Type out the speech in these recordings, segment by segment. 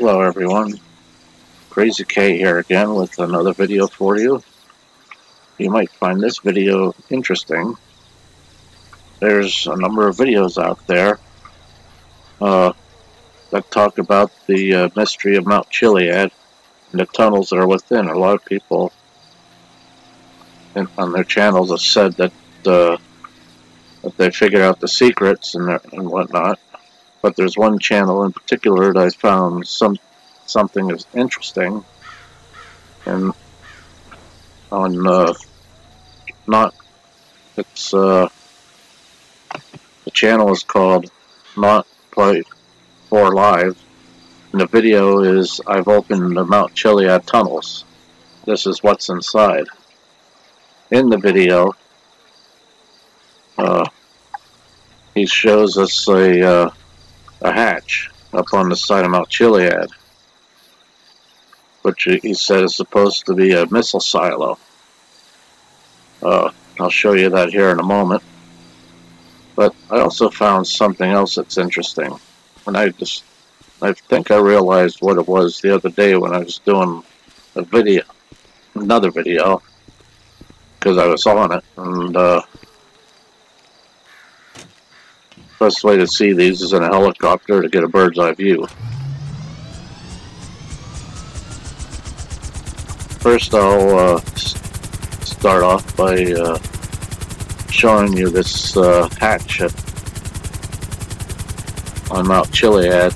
Hello everyone, Crazy K here again with another video for you. You might find this video interesting. There's a number of videos out there that talk about the mystery of Mount Chiliad and the tunnels that are within. A lot of people on their channels have said that they figured out the secrets and whatnot. But there's one channel in particular that I found something is interesting, and on the channel is called Not Play 4 Live, and the video is I've opened the Mount Chiliad tunnels. This is what's inside. In the video, he shows us a hatch up on the side of Mount Chiliad, which he said is supposed to be a missile silo. I'll show you that here in a moment. But I also found something else that's interesting, and I think I realized what it was the other day when I was doing another video, because I was on it, and best way to see these is in a helicopter to get a bird's eye view. First, I'll start off by showing you this hatch on Mount Chiliad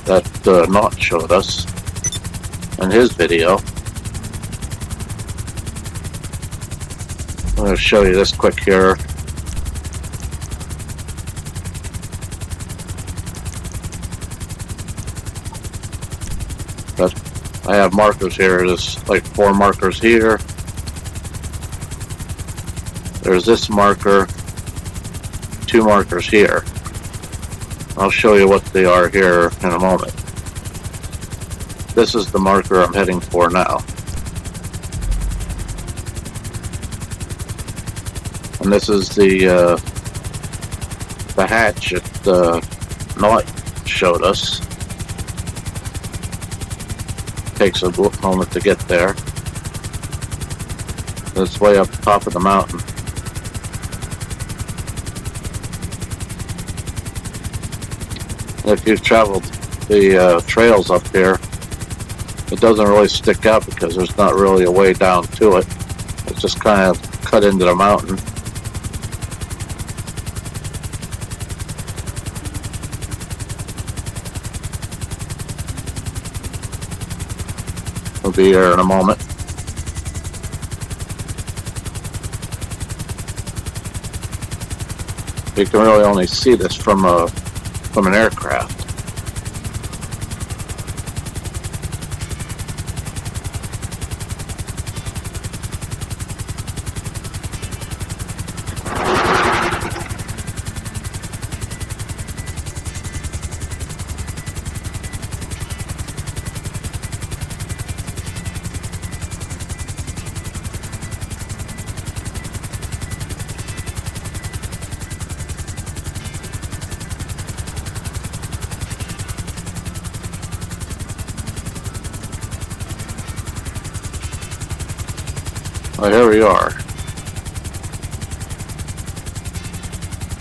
that Knott showed us in his video. I'm going to show you this quick here. But I have markers here. There's like 4 markers here. There's this marker, 2 markers here. I'll show you what they are here in a moment. This is the marker I'm heading for now. And this is the hatch that Knott showed us. Takes a moment to get there. It's way up top of the mountain. If you've traveled the trails up here, it doesn't really stick out because there's not really a way down to it. It's just kind of cut into the mountain. We'll be here in a moment. You can really only see this from an aircraft. Well, here we are.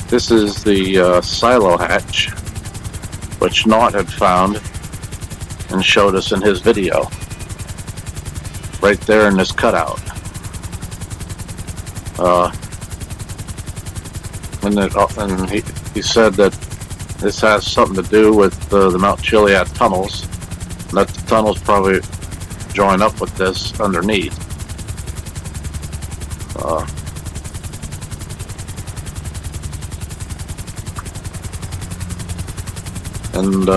This is the silo hatch, which Knott had found and showed us in his video. Right there in this cutout. And he said that this has something to do with the Mount Chiliad tunnels, and that the tunnels probably join up with this underneath. And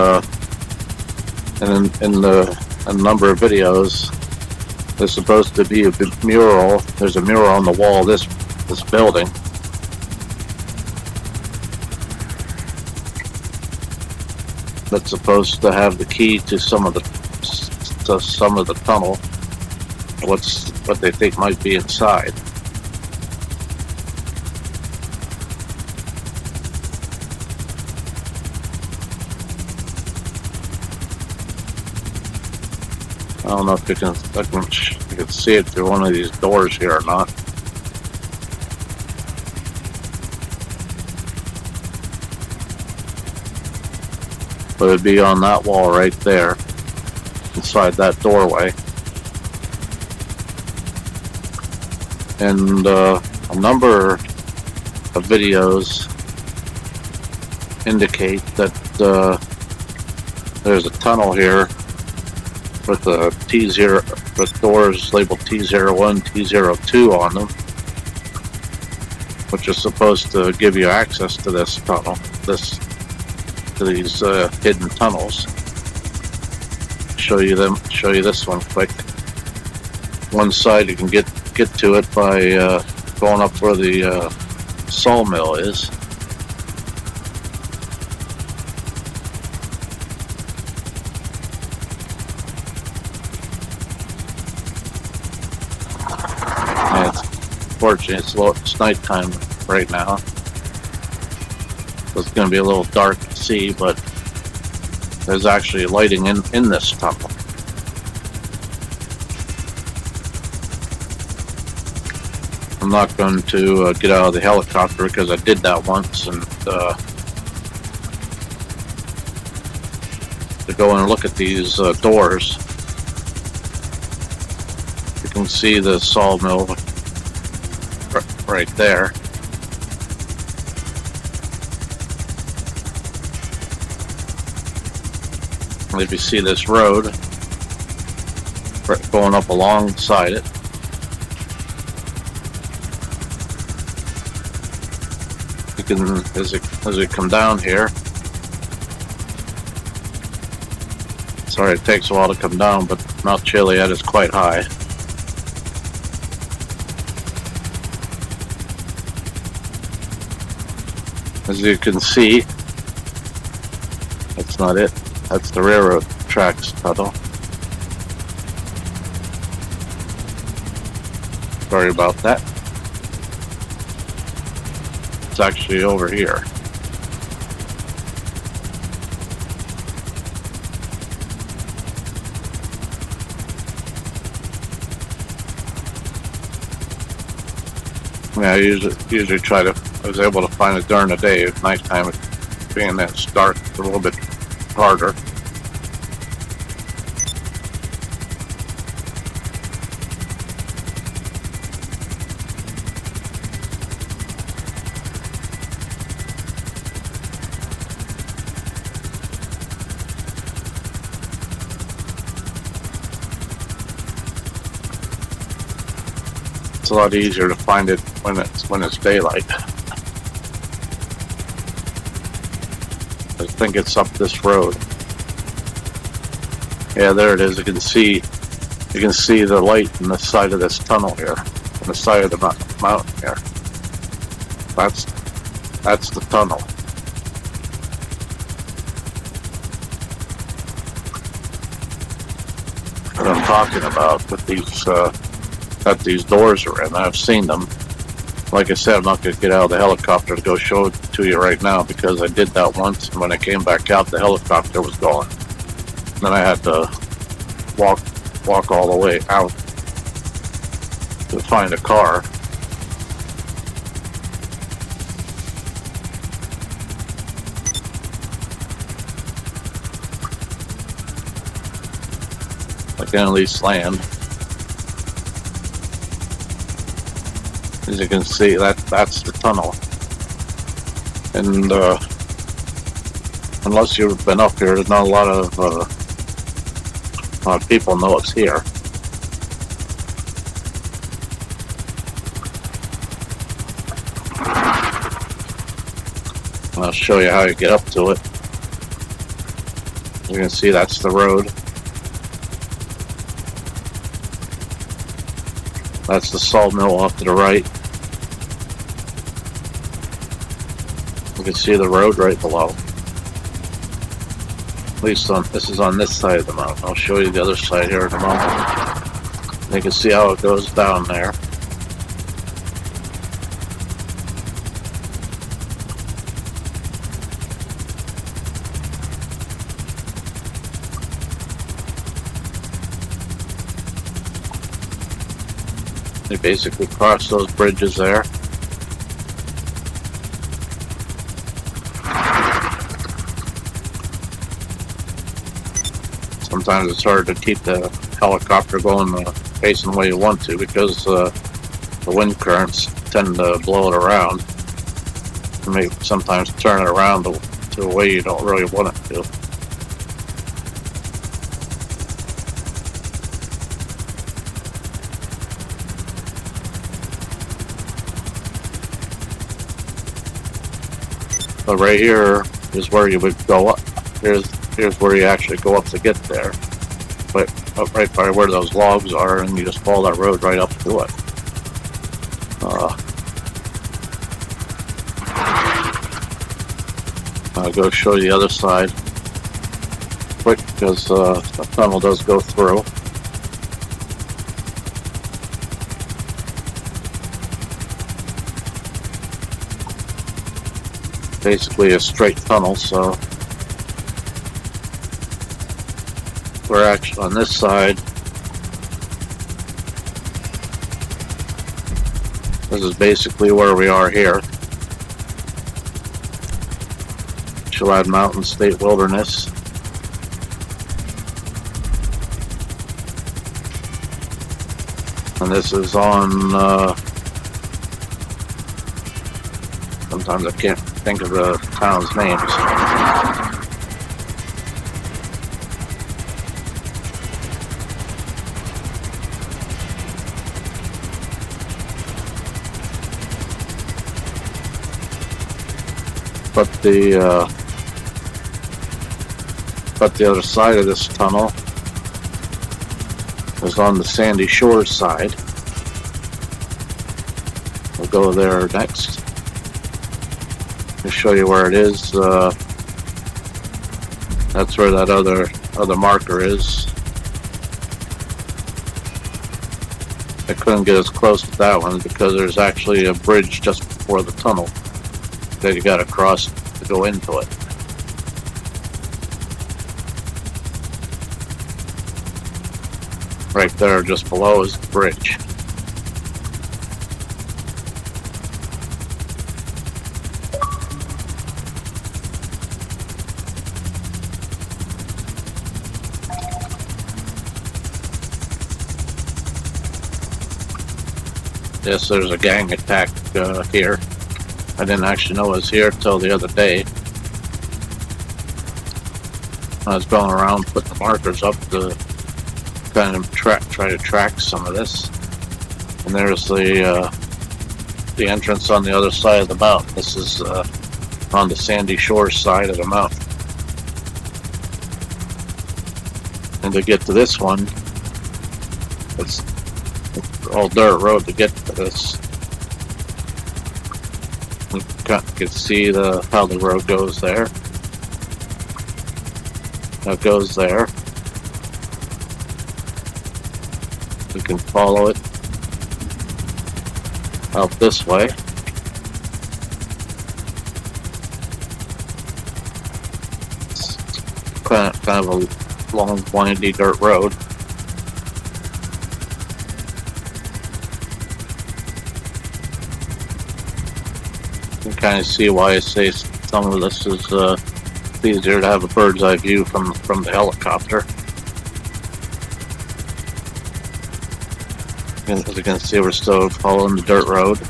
in a number of videos, there's supposed to be a mural. There's a mural on the wall of this building. That's supposed to have the key to some of the tunnel. What they think might be inside. don't know if you can see it through one of these doors here or not. But it'd be on that wall right there, inside that doorway. And a number of videos indicate that there's a tunnel here with the T0, with doors labeled T01, T02 on them, which is supposed to give you access to this tunnel, to these hidden tunnels. Show you this one quick. One side you can get to it by going up where the sawmill is. Unfortunately, it's nighttime right now, so it's going to be a little dark to see, but there's actually lighting in this tunnel. I'm not going to get out of the helicopter because I did that once, and to go and look at these doors, you can see the sawmill right there. And if you see this road going up alongside it, you can, as we come down here, sorry it takes a while to come down, but Mount Chiliad is quite high. As you can see, that's not it. That's the railroad tracks tunnel. Sorry about that. It's actually over here. Yeah, I usually try to. I was able to find it during the day. At nighttime, being that it's dark, it's a little bit harder. It's a lot easier to find it when it's daylight. I think it's up this road. Yeah, there it is. You can see the light on the side of this tunnel here, on the side of the mountain here. That's the tunnel. What I'm talking about with these that these doors are in. I've seen them. Like I said, I'm not going to get out of the helicopter to go show it to you right now because I did that once, and when I came back out, the helicopter was gone. Then I had to walk all the way out to find a car. I can at least land. As you can see, that's the tunnel. And unless you've been up here, there's not a lot of people know it's here. I'll show you how you get up to it. You can see that's the road. That's the sawmill off to the right. You can see the road right below. At least this is on this side of the mountain. I'll show you the other side here in a moment. You can see how it goes down there. They basically cross those bridges there. Sometimes it's hard to keep the helicopter going facing the way you want to because the wind currents tend to blow it around. You may sometimes turn it around to a way you don't really want it to. But right here is where you would go up. Here's where you actually go up to get there. But up right by where those logs are, and you just follow that road right up to it. I'll go show you the other side quick because the tunnel does go through. Basically a straight tunnel, so we're actually on this side. This is basically where we are here. Chiliad Mountain State Wilderness. And this is on, sometimes I can't think of the town's names. But the other side of this tunnel is on the Sandy Shores side. We'll go there next. I'll show you where it is. That's where that other marker is. I couldn't get as close to that one because there's actually a bridge just before the tunnel that you gotta cross to go into it. Right there, just below, is the bridge. Yes, there's a gang attack here. I didn't actually know it was here till the other day. I was going around putting the markers up to kind of try to track some of this. And there's the entrance on the other side of the mountain. This is on the Sandy Shores side of the mountain. And to get to this one, it's all dirt road to get to this. You can see how the road goes there. That goes there. We can follow it out this way. It's kind of a long, windy dirt road. You can kind of see why I say some of this is easier to have a bird's eye view from the helicopter. And as you can see, we're still following the dirt road.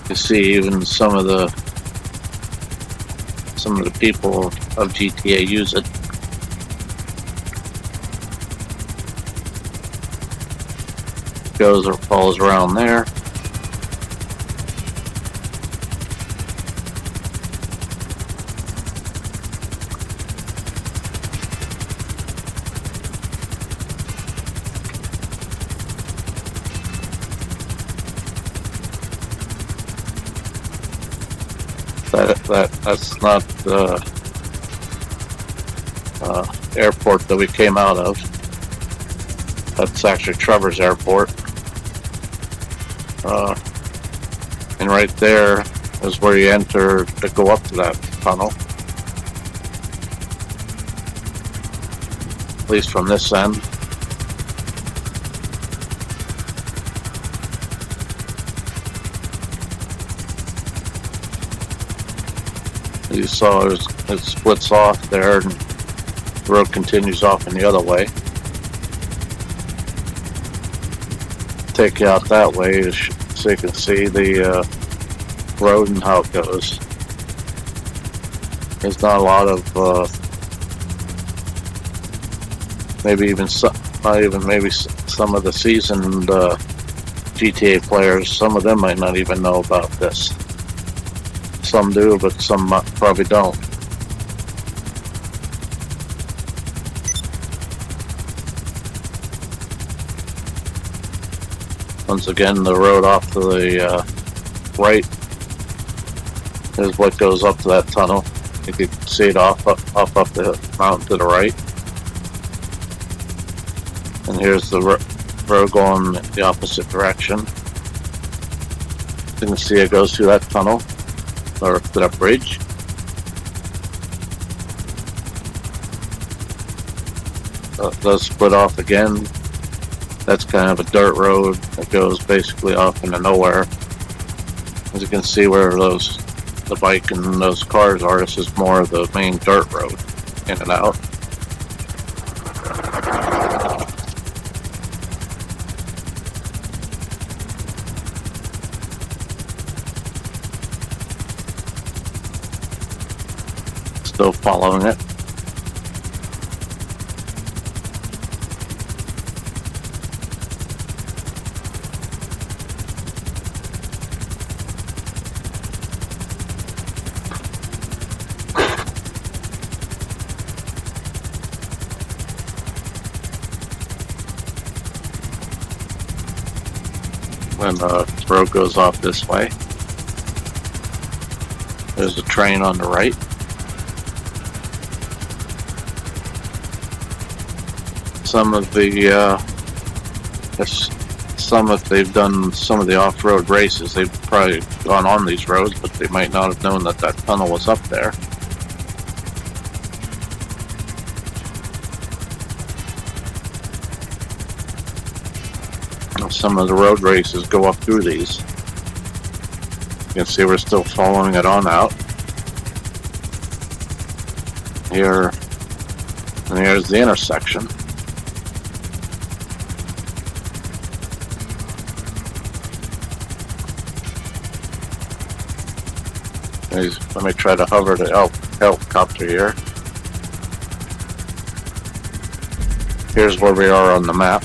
You see even some of the people of GTA use it. Goes or falls around there. That's not the airport that we came out of. That's actually Trevor's airport. And right there is where you enter to go up to that tunnel. at least from this end. You saw it splits off there and the road continues off in the other way. Take you out that way so you can see the road and how it goes. There's not a lot of maybe some of the seasoned GTA players, some of them might not even know about this. Some do, but some probably don't. Once again, the road off to the right is what goes up to that tunnel. You can see it off up the mountain to the right. And here's the road going the opposite direction. You can see it goes through that tunnel, or to that bridge. It does split off again. That's kind of a dirt road that goes basically off into nowhere. As you can see where the bike and those cars are, this is more of the main dirt road, in and out. Still following it. When the road goes off this way, there's a train on the right. If they've done some of the off-road races, they've probably gone on these roads, but they might not have known that that tunnel was up there. Some of the road races go up through these. You can see we're still following it on out. Here, and here's the intersection. Let me try to hover the helicopter here. Here's where we are on the map.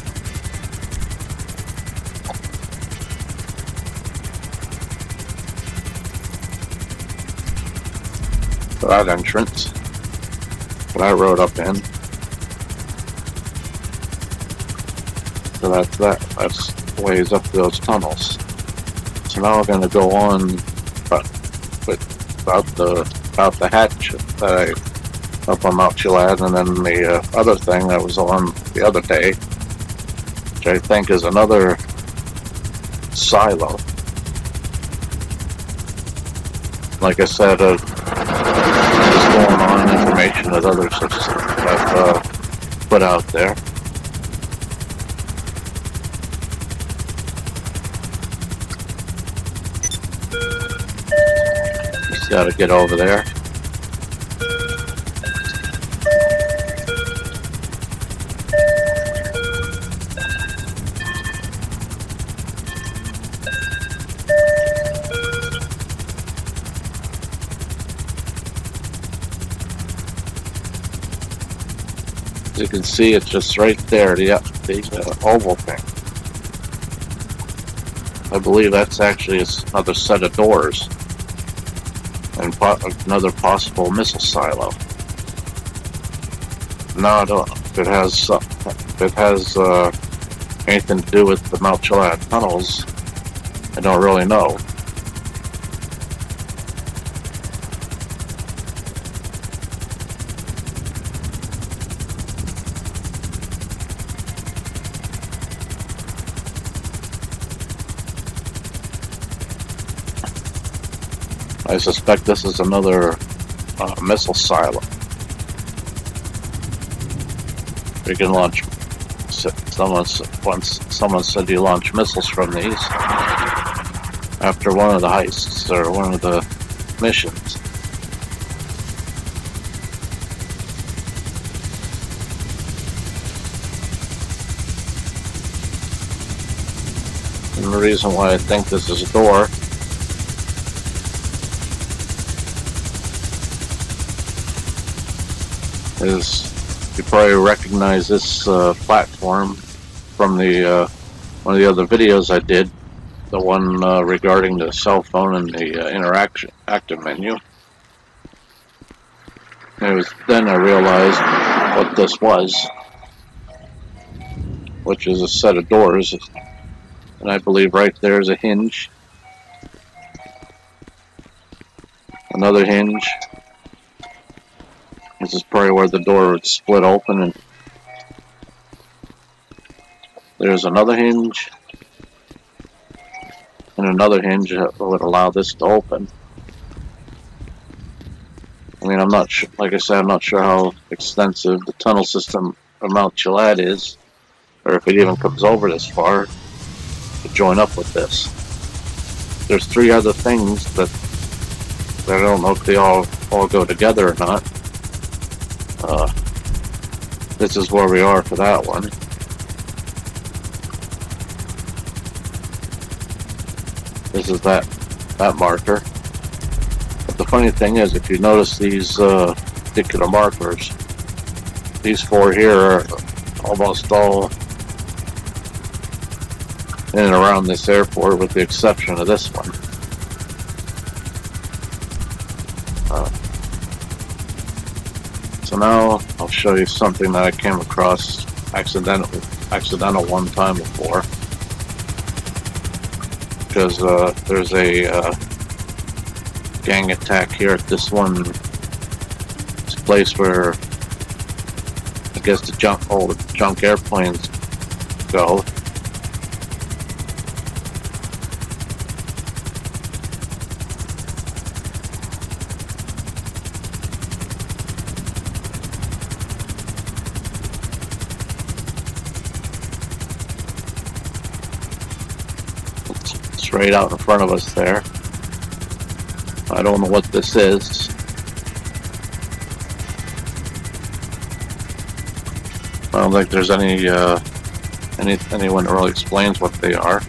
That entrance that I rode up in. So that's ways up those tunnels. So now we're going to go on about the hatch up on Mount Chiliad, and then the other thing that was on the other day, which I think is another silo. Like I said, just going on information that others have put out there. Just gotta get over there. You can see it's just right there, the oval thing. I believe that's actually another set of doors and another possible missile silo. No, I don't know if it has anything to do with the Mount Chiliad tunnels. I don't really know. I suspect this is another missile silo. You can launch. Someone said you launch missiles from these after one of the heists or one of the missions. And the reason why I think this is a door is you probably recognize this platform from the one of the other videos I did, the one regarding the cell phone and the active menu. And then I realized what this was, which is a set of doors, and I believe right there is a hinge, another hinge. This is probably where the door would split open, and there's another hinge and another hinge that would allow this to open. I mean, I'm not sure, like I said, I'm not sure how extensive the tunnel system of Mount Chiliad is, or if it even comes over this far to join up with this. There's three other things that I don't know if they all go together or not. This is where we are for that one. This is that marker. But the funny thing is, if you notice these particular markers, these four here are almost all in and around this airport, with the exception of this one. So now I'll show you something that I came across accidental one time before, because there's a gang attack here at this place where I guess the junk airplanes go. Right out in front of us there. I don't know what this is. I don't think there's anyone that really explains what they are.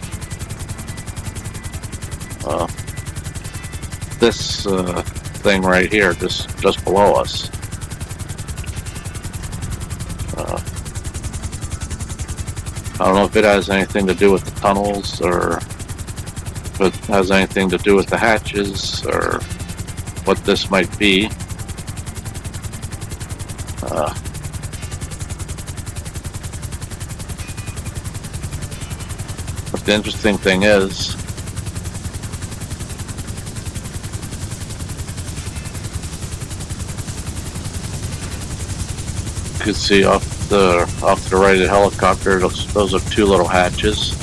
This thing right here, just below us. I don't know if it has anything to do with the tunnels, or if it has anything to do with the hatches, or what this might be. But the interesting thing is, you can see off to the right of the helicopter, those are two little hatches.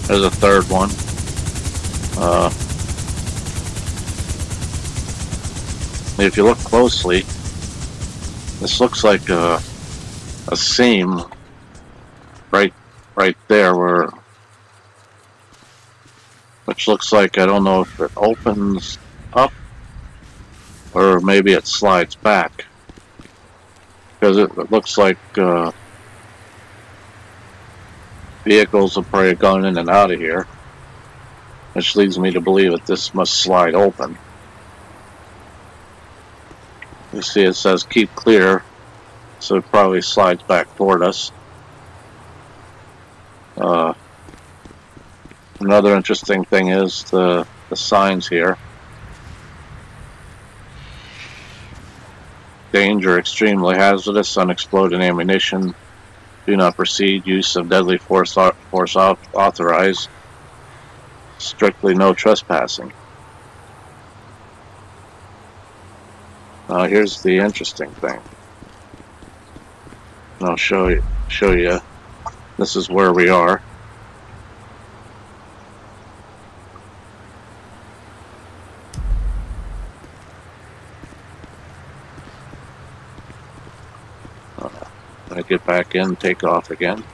There's a third one. If you look closely, this looks like a seam right there, which looks like, I don't know if it opens up or maybe it slides back, because it looks like vehicles have probably gone in and out of here, which leads me to believe that this must slide open. You see it says keep clear, so it probably slides back toward us. Another interesting thing is the signs here. Danger, extremely hazardous, unexploded ammunition. Do not proceed. Use of deadly force authorized. Strictly no trespassing. Now here's the interesting thing. And I'll show you. This is where we are. I get back in, take off again.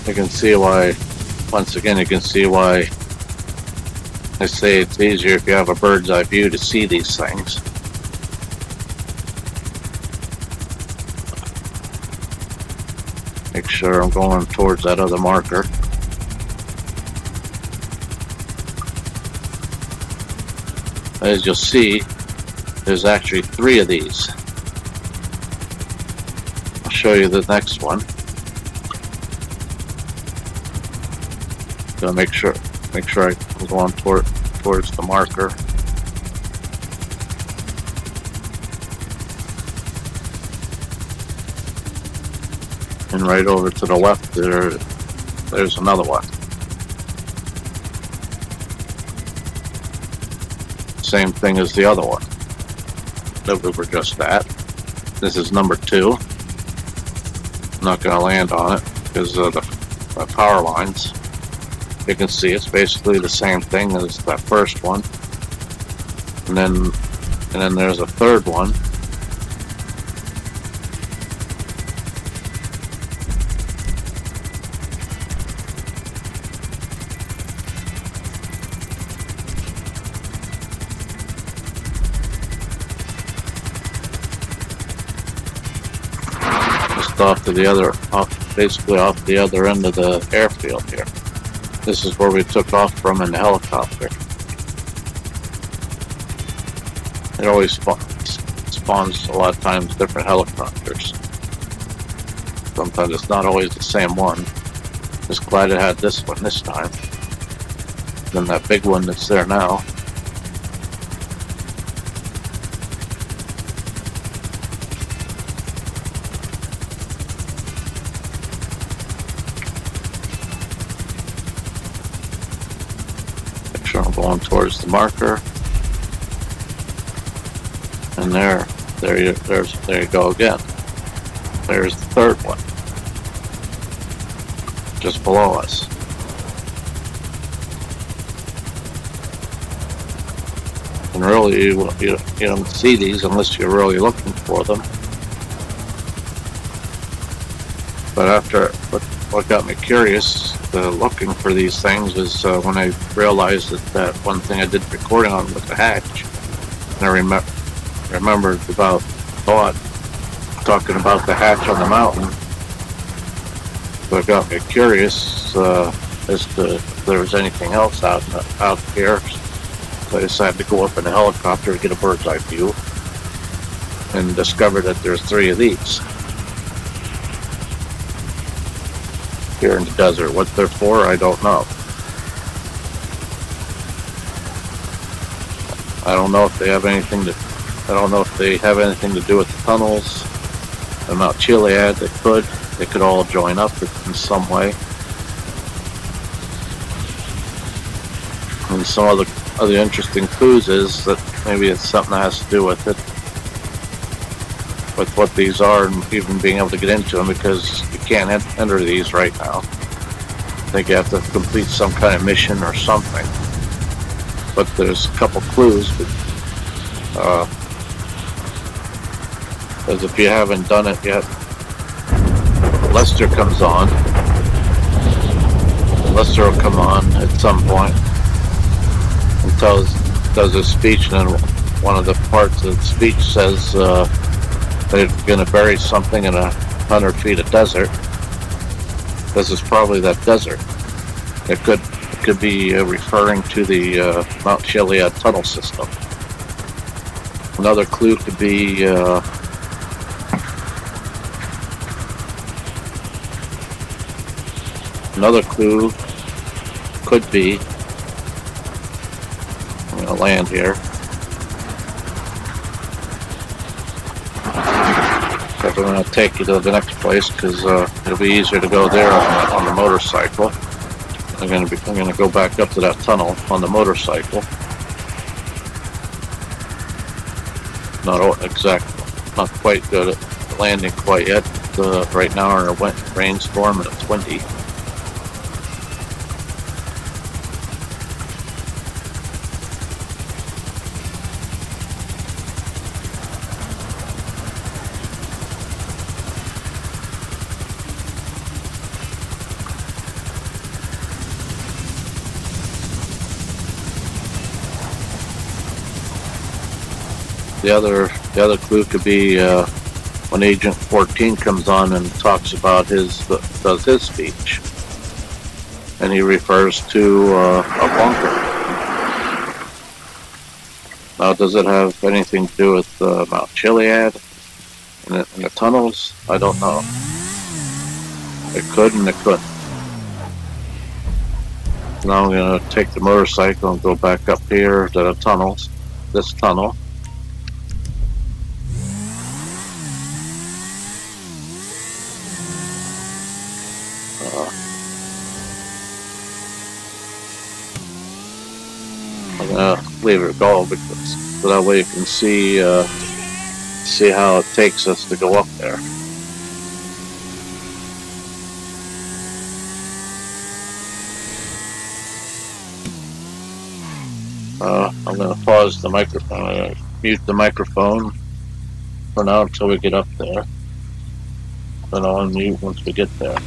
You can see why, once again, you can see why I say it's easier if you have a bird's eye view to see these things. Make sure I'm going towards that other marker. As you'll see, there's actually 3 of these. I'll show you the next one. So make sure I'm going towards the marker. And right over to the left there's another one. Same thing as the other one that we were just at. This is number 2. I'm not going to land on it because of the power lines. You can see it's basically the same thing as that first one. And then there's a third one. Off to the other, basically off the other end of the airfield here. This is where we took off from in the helicopter. It always spawns a lot of times different helicopters. Sometimes it's not always the same one. Just glad it had this one this time. Then that big one that's there now. I'm going towards the marker, and there you go again. There's the third one, just below us. And really, you don't see these unless you're really looking for them. But after what got me curious, looking for these things, is when I realized that one thing I did recording on was the hatch. And I remembered about talking about the hatch on the mountain. So it got me curious as to if there was anything else out here. So I decided to go up in a helicopter to get a bird's eye view, and discovered that there's 3 of these here in the desert. What they're for, I don't know. I don't know if they have anything to do with the tunnels. The Mount Chiliad, they could all join up in some way. And some other interesting clues is that maybe it's something that has to do with it, with what these are, and even being able to get into them, because you can't enter these right now. I think you have to complete some kind of mission or something. But there's a couple clues, because if you haven't done it yet, Lester comes on. Lester will come on at some point and does a speech, and then one of the parts of the speech says they're going to bury something in 100 feet of desert. This is probably that desert. It could be referring to the Mount Chiliad tunnel system. Another clue could be I'm going to land here. I'm going to take you to the next place because it'll be easier to go there on the motorcycle. I'm going to go back up to that tunnel on the motorcycle. Not quite good at landing quite yet. Right now we're in a rainstorm and it's windy. The other clue could be when Agent 14 comes on and talks about does his speech, and he refers to a bunker. Now, does it have anything to do with Mount Chiliad and the tunnels? I don't know. It could and it couldn't. Now I'm going to take the motorcycle and go back up here to the tunnels. This tunnel. I'm going to leave it go because so that way you can see how it takes us to go up there. I'm going to pause the microphone. I'm going to mute the microphone for now until we get up there. Then I'll unmute once we get there.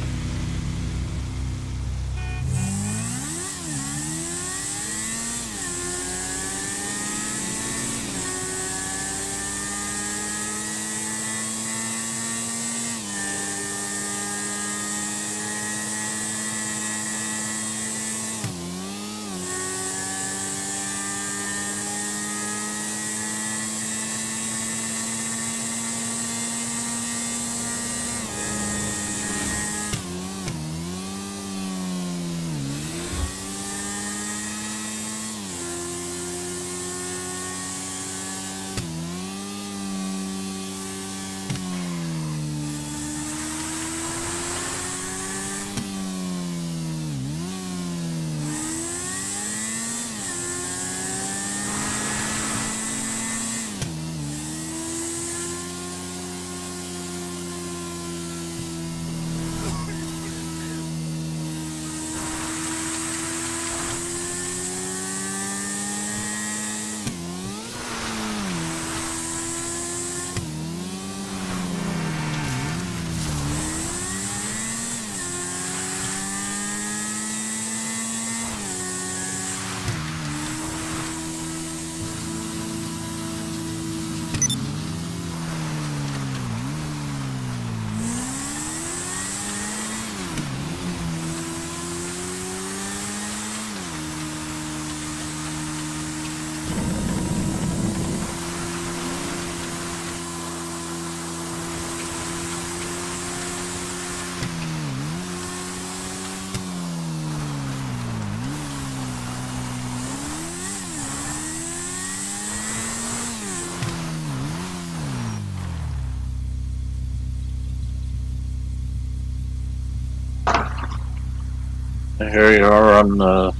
And here you are on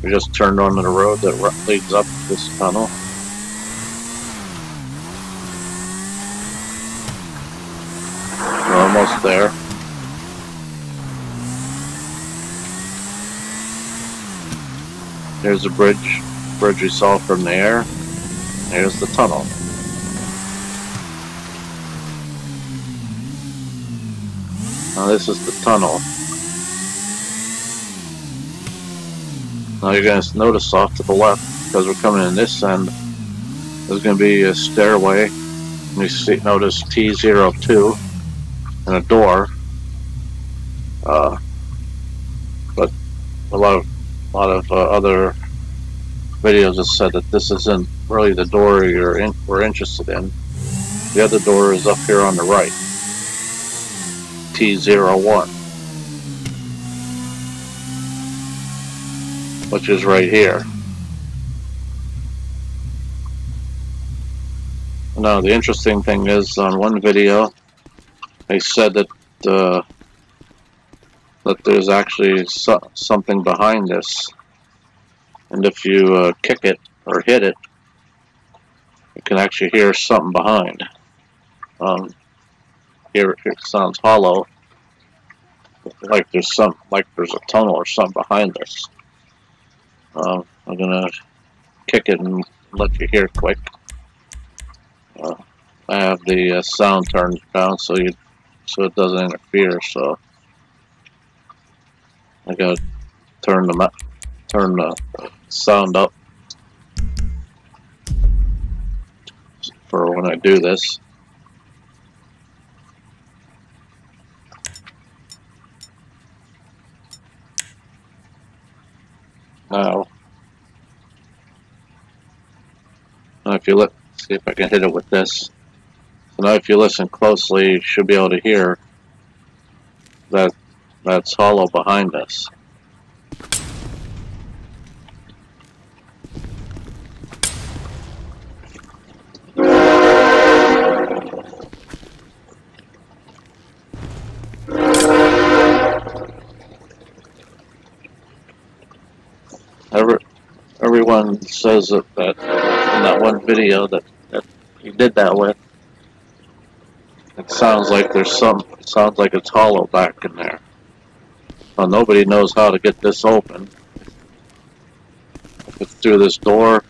we just turned onto the road that leads up this tunnel. We're almost there. Here's the bridge we saw from the air. Here's the tunnel. Now this is the tunnel. Now you're going to notice off to the left, because we're coming in this end, there's going to be a stairway. And you see, notice T02 and a door. But a lot of other videos have said that this isn't really the door we're interested in. The other door is up here on the right, T01. Which is right here. Now the interesting thing is, on one video they said that that there's actually something behind this, and if you kick it or hit it, you can actually hear something behind. Here it sounds hollow, like there's a tunnel or something behind this. I'm gonna kick it and let you hear quick. I have the sound turned down so it doesn't interfere. So I gotta turn the sound up. for when I do this. Now, if you look, see if I can hit it with this. So now if you listen closely, you should be able to hear that that's hollow behind us. Everyone says that in that one video that he did that with, it sounds like sounds like it's hollow back in there. Well, nobody knows how to get this open. If it's through this door,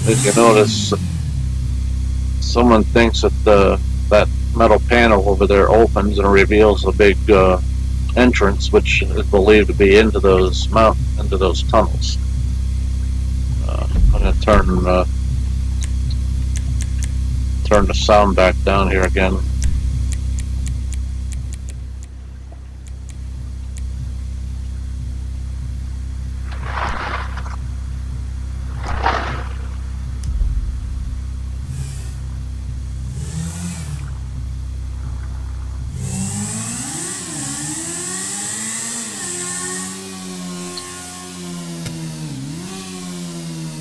if you notice, someone thinks that that metal panel over there opens and reveals a big entrance, which is believed to be into those tunnels. I'm going to turn the sound back down here again.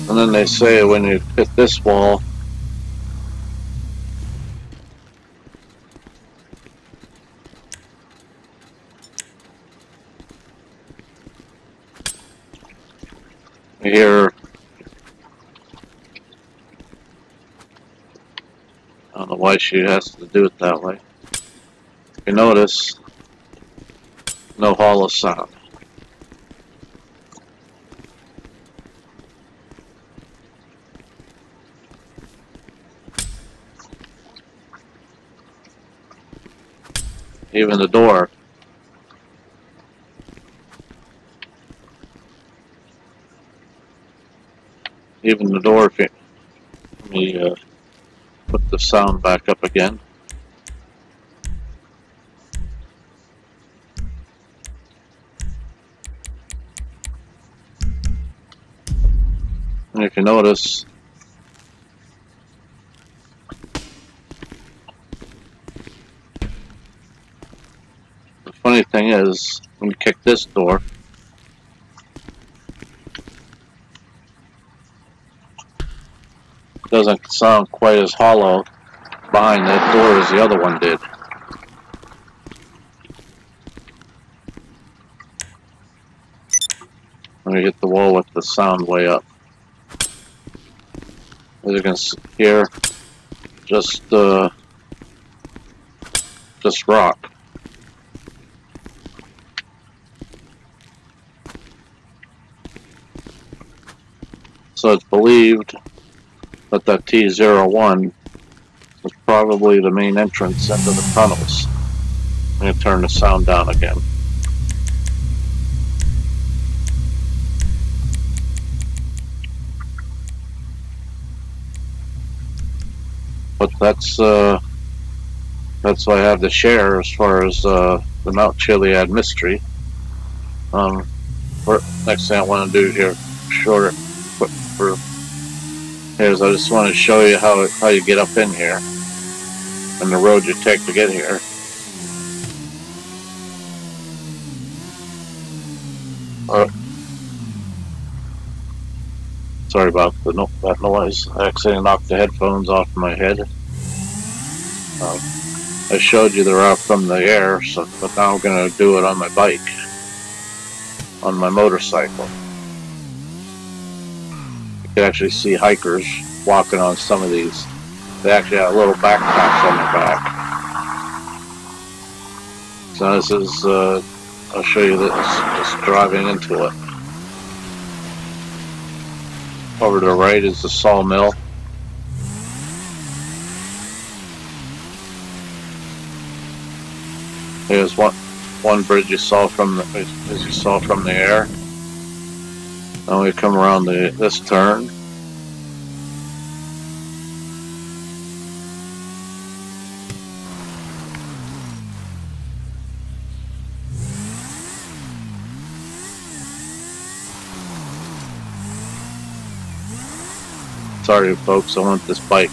And then they say when you hit this wall, you hear, I don't know why she has to do it that way. If you notice, no hollow sound. Even the door. Even the door, if you, let me put the sound back up again. And if you notice, the funny thing is, when you kick this door, it doesn't sound quite as hollow behind that door as the other one did. Let me hit the wall with the sound way up. As you can hear, just rock. So it's believed that that T01 was probably the main entrance into the tunnels. I'm going to turn the sound down again. But that's what I have to share as far as the Mount Chiliad mystery. Next thing I want to do here, shorter, is I just want to show you how you get up in here and the road you take to get here. Sorry about that noise. I accidentally knocked the headphones off my head. I showed you the route from the air, but now I'm going to do it on my bike, on my motorcycle. You can actually see hikers walking on some of these. They actually have little backpacks on their back. So this is, I'll show you this, just driving into it. Over to the right is the sawmill. Here's one bridge you saw from the air. Now we come around this turn. Sorry folks, I want this bike.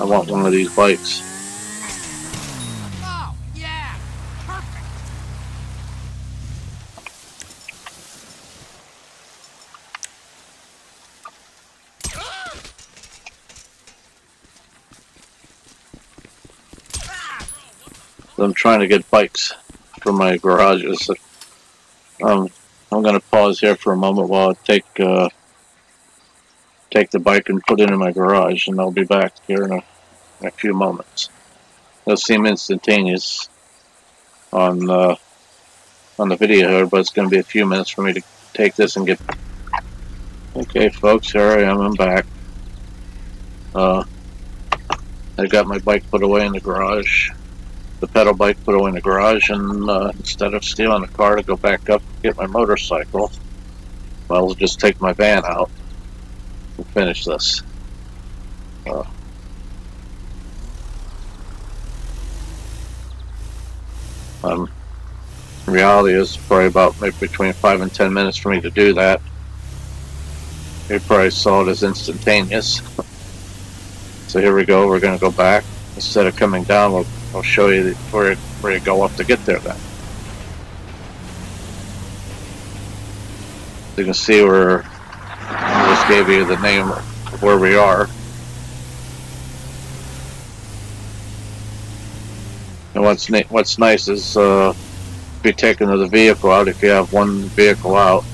I want one of these bikes. Oh, yeah, perfect. So I'm trying to get bikes for my garages. I'm going to pause here for a moment while I take the bike and put it in my garage, and I'll be back here in a few moments. It'll seem instantaneous on the video here, but it's going to be a few minutes for me to take this and get. Okay, folks, here I am. I'm back. I got my bike put away in the garage. The pedal bike put away in the garage, and instead of stealing the car to go back up and get my motorcycle, well, I'll just take my van out and finish this. Reality is probably about maybe between 5 and 10 minutes for me to do that. You probably saw it as instantaneous. So here we go. We're going to go back. Instead of coming down, I'll show you where you go up to get there then. You can see where I just gave you the name of where we are. And what's nice is be taking the vehicle out. If you have one vehicle out,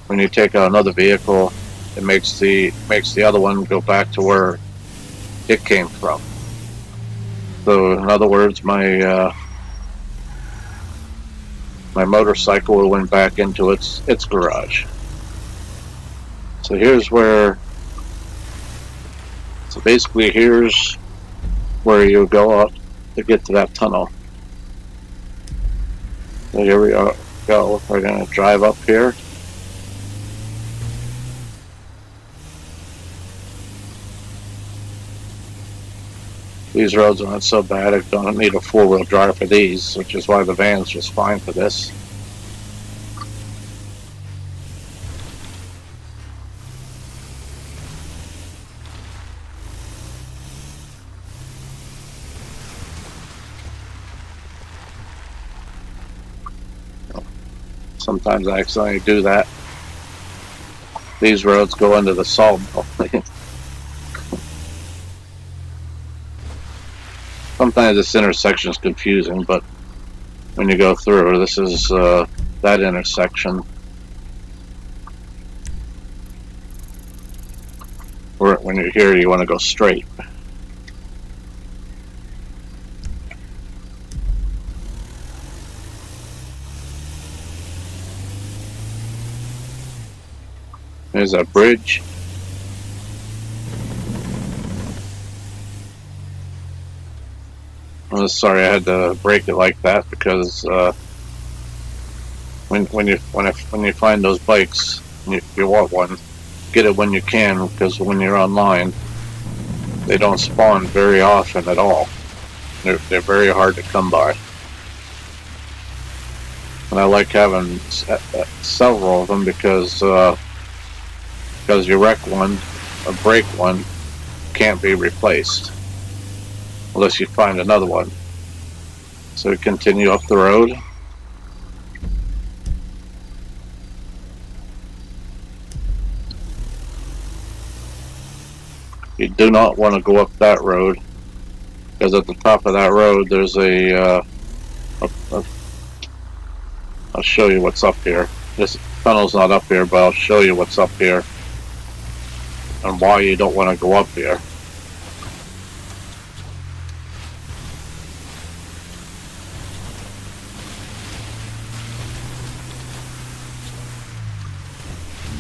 when you take out another vehicle, it makes the other one go back to where it came from. So in other words, my motorcycle went back into its garage. So here's where. So basically, here's where you go out to get to that tunnel. So here we go. We're going to drive up here. These roads aren't so bad. I don't need a four-wheel drive for these, which is why the van's just fine for this. Sometimes I accidentally do that. These roads go into the sawmill. Sometimes this intersection is confusing, but when you go through, this is that intersection. Where when you're here, you want to go straight. There's that bridge. I'm sorry I had to break it like that because when you find those bikes, if you want one, get it when you can, because when you're online, they don't spawn very often at all. They're very hard to come by. And I like having several of them because you wreck one or break one, can't be replaced unless you find another one. So we continue up the road. You do not want to go up that road, because at the top of that road there's I'll show you what's up here. This tunnel's not up here, but I'll show you what's up here and why you don't want to go up here.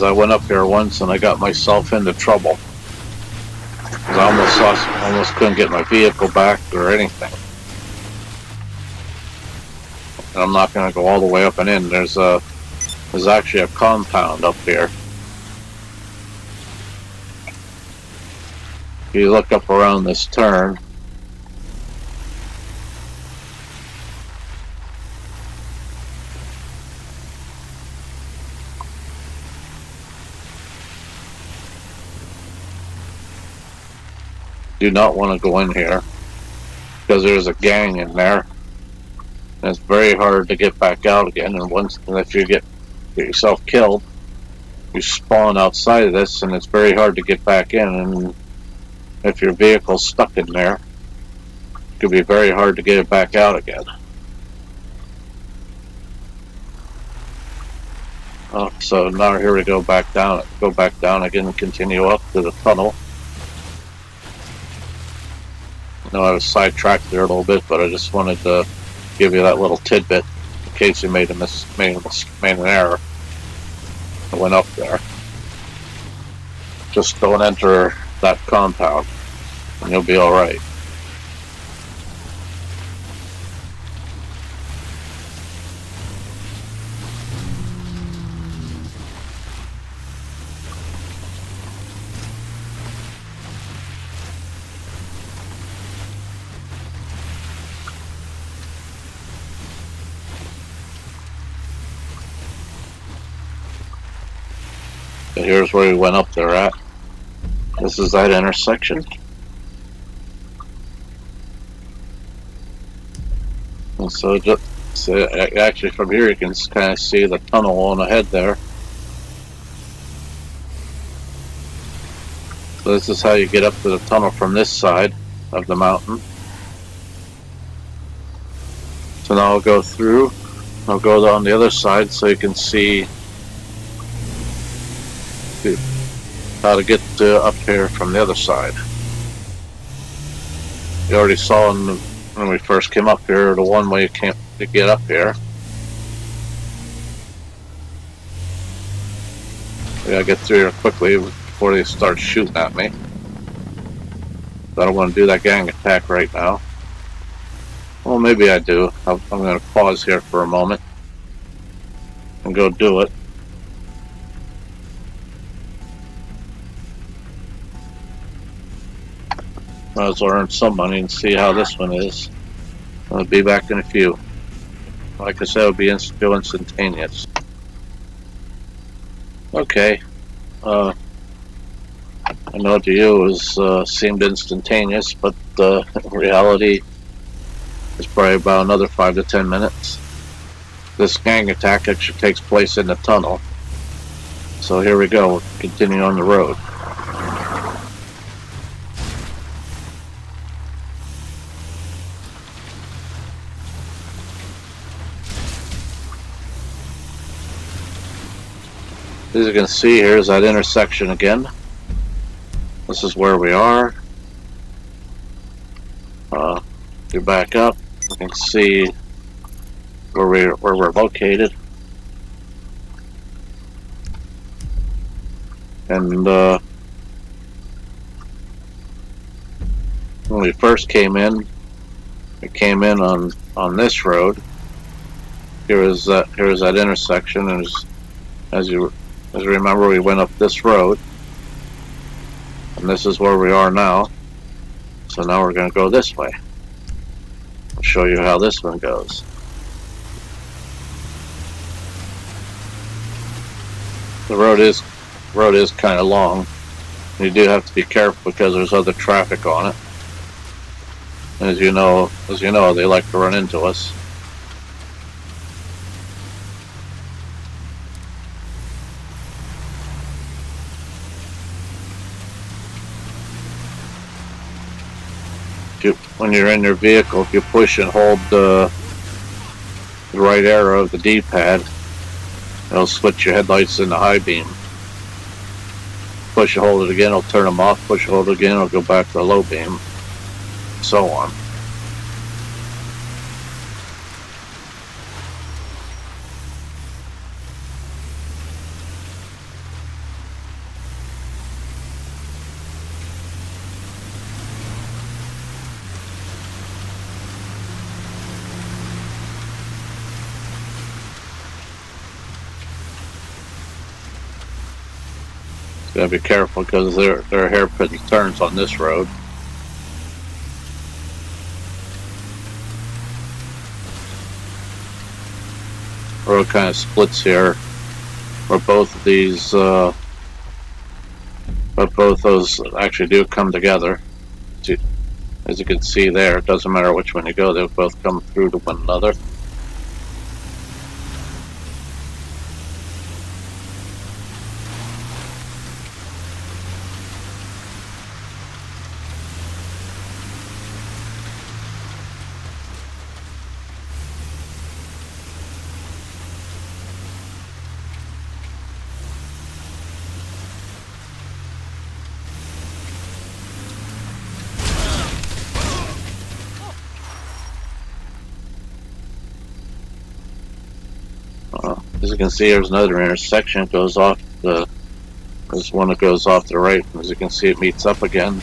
I went up here once and I got myself into trouble. I almost couldn't get my vehicle back or anything. And I'm not going to go all the way up and in. There's actually a compound up here. If you look up around this turn, do not want to go in here because there's a gang in there and it's very hard to get back out again. And if you get yourself killed, you spawn outside of this and it's very hard to get back in, and if your vehicle's stuck in there, it could be very hard to get it back out again. So now here we go back down again and continue up to the tunnel. I know I was sidetracked there a little bit, but I just wanted to give you that little tidbit in case you made an error. I went up there. Just don't enter that compound and you'll be alright. And here's where we went up there at. This is that intersection. And so actually from here you can kind of see the tunnel on ahead there. So this is how you get up to the tunnel from this side of the mountain. So now I'll go through. I'll go down the other side so you can see how to get up here from the other side. You already saw when we first came up here, the one way you can't get up here. We gotta get through here quickly before they start shooting at me. I don't want to do that gang attack right now. Well, maybe I do. I'm going to pause here for a moment and go do it. Might as well earn some money and see how this one is. I'll be back in a few. Like I said, it'll be instantaneous. Okay. I know to you it seemed instantaneous, but in reality it's probably about another 5 to 10 minutes. This gang attack actually takes place in the tunnel. So here we go, we'll continue on the road. As you can see, here's that intersection again. This is where we are. You back up, you can see where we're located. And when we first came in, we came in on this road. Here's that intersection, and as you remember, we went up this road, and this is where we are now. So now we're going to go this way. I'll show you how this one goes. The road is kind of long. You do have to be careful because there's other traffic on it. And as you know, they like to run into us. When you're in your vehicle, if you push and hold the right arrow of the D-pad, it'll switch your headlights into high beam. Push and hold it again, it'll turn them off. Push and hold it again, it'll go back to low beam. So on. Gotta be careful because there are hairpin turns on this road. Road kind of splits here, where both of these, but both those actually do come together. As you can see there, it doesn't matter which one you go, they'll both come through to one another. As you can see, there's another intersection. It goes off the. There's one that goes off to the right. As you can see, it meets up again.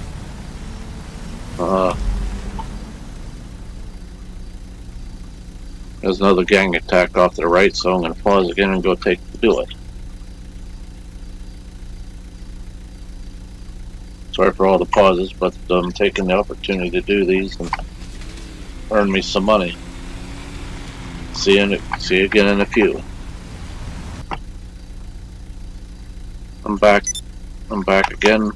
There's another gang attack off to the right, so I'm going to pause again and go do it. Sorry for all the pauses, but I'm taking the opportunity to do these and earn me some money. See you again in a few. I'm back again.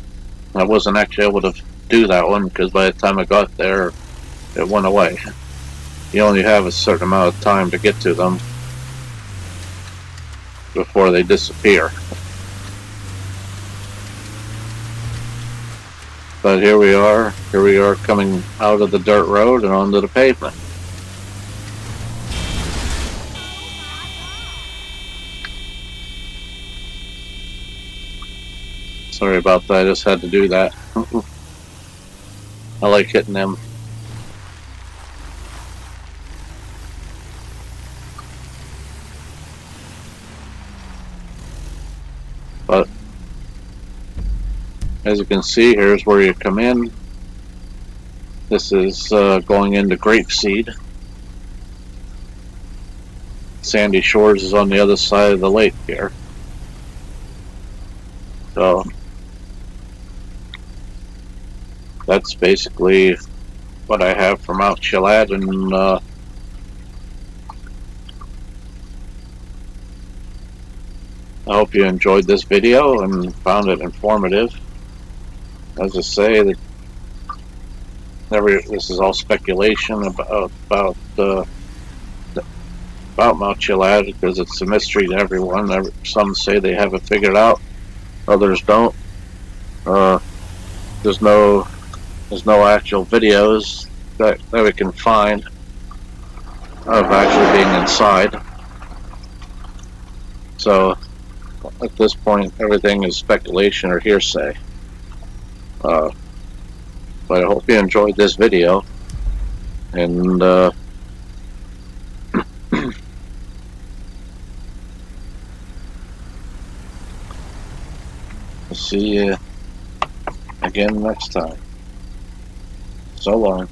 I wasn't actually able to do that one because by the time I got there, it went away. You only have a certain amount of time to get to them before they disappear. But here we are coming out of the dirt road and onto the pavement. Sorry about that, I just had to do that. I like hitting them. But as you can see, here's where you come in. This is going into Grapeseed. Sandy Shores is on the other side of the lake here. So that's basically what I have for Mount Chiliad, and I hope you enjoyed this video and found it informative. As I say, that this is all speculation about Mount Chiliad because it's a mystery to everyone. Some say they have it figured out, others don't. There's no actual videos that we can find of actually being inside. So at this point, everything is speculation or hearsay. But I hope you enjoyed this video, and see you again next time. So long.